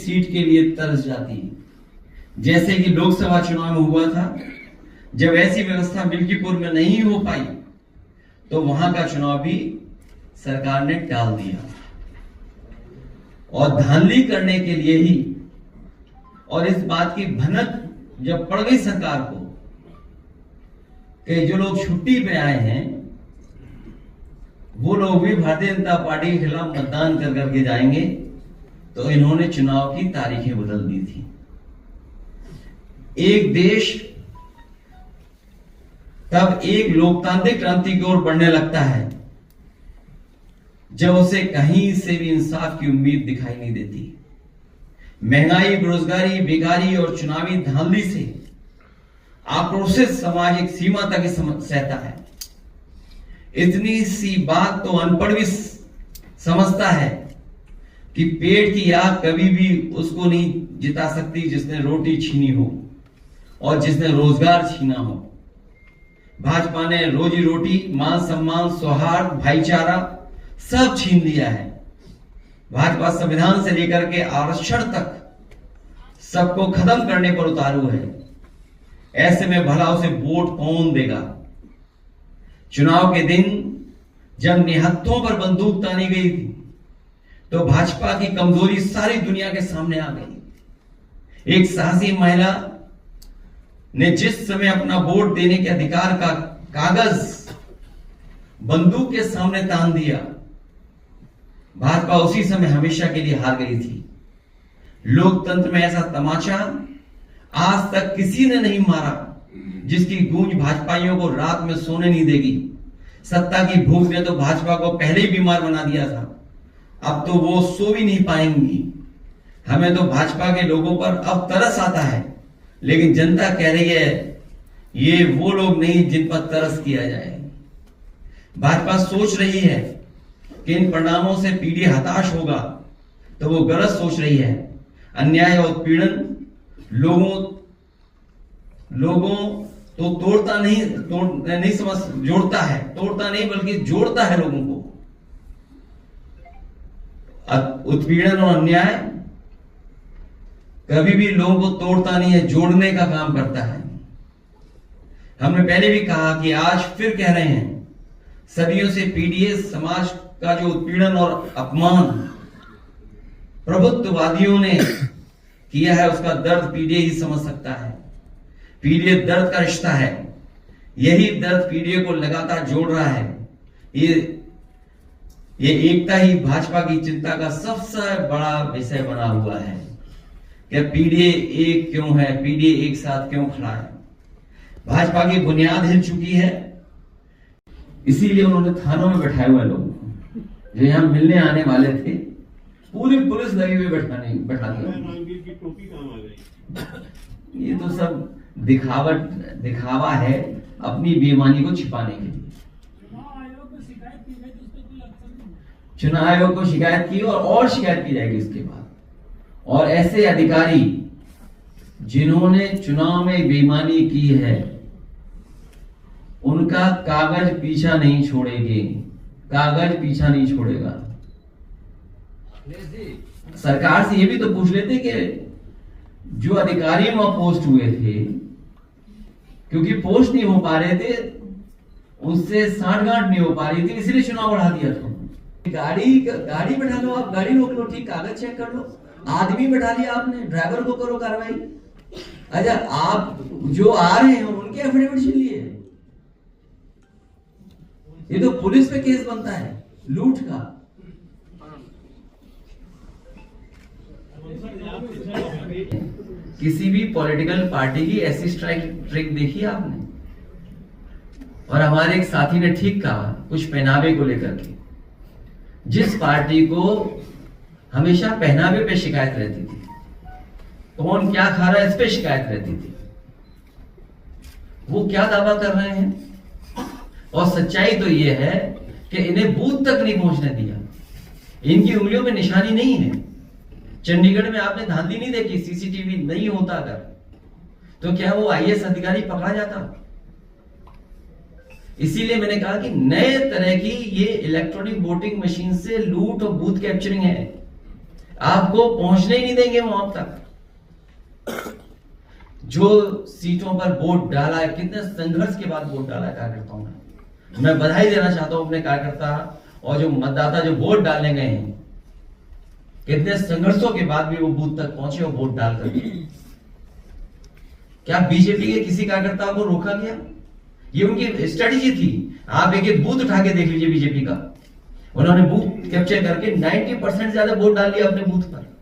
Seat के लिए तरस जाती है। जैसे कि लोकसभा चुनाव में हुआ था, जब ऐसी व्यवस्था मिल्कीपुर में नहीं हो पाई तो वहां का चुनाव भी सरकार ने टाल दिया और धांधली करने के लिए ही, और इस बात की भनक जब पड़ गई सरकार को कि जो लोग छुट्टी पे आए हैं वो लोग भी भारतीय जनता पार्टी के खिलाफ मतदान कर करके जाएंगे, तो इन्होंने चुनाव की तारीखें बदल दी थी। एक देश तब एक लोकतांत्रिक क्रांति की ओर बढ़ने लगता है जब उसे कहीं से भी इंसाफ की उम्मीद दिखाई नहीं देती। महंगाई, बेरोजगारी, बेकारी और चुनावी धांधली से आक्रोशित समाज एक सीमा तक सहता है। इतनी सी बात तो अनपढ़ भी समझता है कि पेट की आग कभी भी उसको नहीं जिता सकती जिसने रोटी छीनी हो और जिसने रोजगार छीना हो। भाजपा ने रोजी रोटी, मान सम्मान, सौहार्द, भाईचारा सब छीन लिया है। भाजपा संविधान से लेकर के आरक्षण तक सबको खत्म करने पर उतारू है। ऐसे में भला उसे वोट कौन देगा? चुनाव के दिन जब निहत्थों पर बंदूक तानी गई थी तो भाजपा की कमजोरी सारी दुनिया के सामने आ गई। एक साहसी महिला ने जिस समय अपना वोट देने के अधिकार का कागज बंदूक के सामने तान दिया, भाजपा उसी समय हमेशा के लिए हार गई थी। लोकतंत्र में ऐसा तमाचा आज तक किसी ने नहीं मारा जिसकी गूंज भाजपाइयों को रात में सोने नहीं देगी। सत्ता की भूख ने तो भाजपा को पहले ही बीमार बना दिया था, अब तो वो सो भी नहीं पाएंगी। हमें तो भाजपा के लोगों पर अब तरस आता है, लेकिन जनता कह रही है ये वो लोग नहीं जिन पर तरस किया जाए। भाजपा सोच रही है कि इन परिणामों से पीढ़ी हताश होगा, तो वो गलत सोच रही है। अन्याय और उत्पीड़न लोगों तो तोड़ता नहीं समझ जोड़ता है, तोड़ता नहीं बल्कि जोड़ता है लोगों को। उत्पीड़न और अन्याय कभी भी लोगों को तोड़ता नहीं है, जोड़ने का काम करता है। हमने पहले भी कहा कि आज फिर कह रहे हैं, सदियों से पीडीएस समाज का जो उत्पीड़न और अपमान प्रभुत्ववादियों ने किया है उसका दर्द पीडीए ही समझ सकता है। पीडीए दर्द का रिश्ता है, यही दर्द पीडीए को लगातार जोड़ रहा है। ये एकता ही भाजपा की चिंता का सबसे बड़ा विषय बना हुआ है कि पीडीए एक क्यों है, पीडीए एक साथ क्यों खड़ा है। भाजपा की बुनियाद हिल चुकी है, इसीलिए उन्होंने थानों में बैठाए हुए लोगों को जो यहां मिलने आने वाले थे, पूरी पुलिस लगी हुई बैठा दिया। ये तो सब दिखावा है अपनी बेईमानी को छिपाने के लिए। चुनाव आयोग को शिकायत की और शिकायत की जाएगी इसके बाद। और ऐसे अधिकारी जिन्होंने चुनाव में बेईमानी की है उनका कागज पीछा नहीं छोड़ेंगे, कागज पीछा नहीं छोड़ेगा। सरकार से ये भी तो पूछ लेते कि जो अधिकारी वहां पोस्ट हुए थे, क्योंकि पोस्ट नहीं हो पा रहे थे, उनसे सांठगांठ नहीं हो पा रही थी, इसलिए चुनाव बढ़ा दिया था। गाड़ी बैठा लो, आप गाड़ी रोक लो, ठीक, कागज चेक कर लो। आदमी बैठा लिया आपने, ड्राइवर को करो कार्रवाई। अच्छा, आप जो आ रहे हैं उनके एफिडेविट छीन लिए। ये तो पुलिस पे केस बनता है लूट का। किसी भी पॉलिटिकल पार्टी की ऐसी ट्रिक देखी आपने? और हमारे एक साथी ने ठीक कहा कुछ पहनावे को लेकर के, जिस पार्टी को हमेशा पहनावे पे शिकायत रहती थी, कौन क्या खा रहा है इस पे शिकायत रहती थी, वो क्या दावा कर रहे हैं? और सच्चाई तो ये है कि इन्हें बूथ तक नहीं पहुंचने दिया, इनकी उंगलियों में निशानी नहीं है। चंडीगढ़ में आपने धांधली नहीं देखी, सीसीटीवी नहीं होता अगर, तो क्या वो आईएएस अधिकारी पकड़ा जाता? इसीलिए मैंने कहा कि नए तरह की ये इलेक्ट्रॉनिक वोटिंग मशीन से लूट और बूथ कैप्चरिंग है। आपको पहुंचने ही नहीं देंगे वहां तक। जो सीटों पर वोट डाला है, कितने संघर्ष के बाद वोट डाला है कार्यकर्ताओं ने। मैं बधाई देना चाहता हूं अपने कार्यकर्ता और जो मतदाता जो वोट डालने गए हैं, कितने संघर्षों के बाद भी वो बूथ तक पहुंचे और वोट डाल कर। क्या बीजेपी के किसी कार्यकर्ता को रोका गया? ये उनकी स्ट्रेटेजी थी। आप एक एक बूथ उठा के देख लीजिए बीजेपी का, उन्होंने बूथ कैप्चर करके 90% ज्यादा वोट डाल दिया अपने बूथ पर।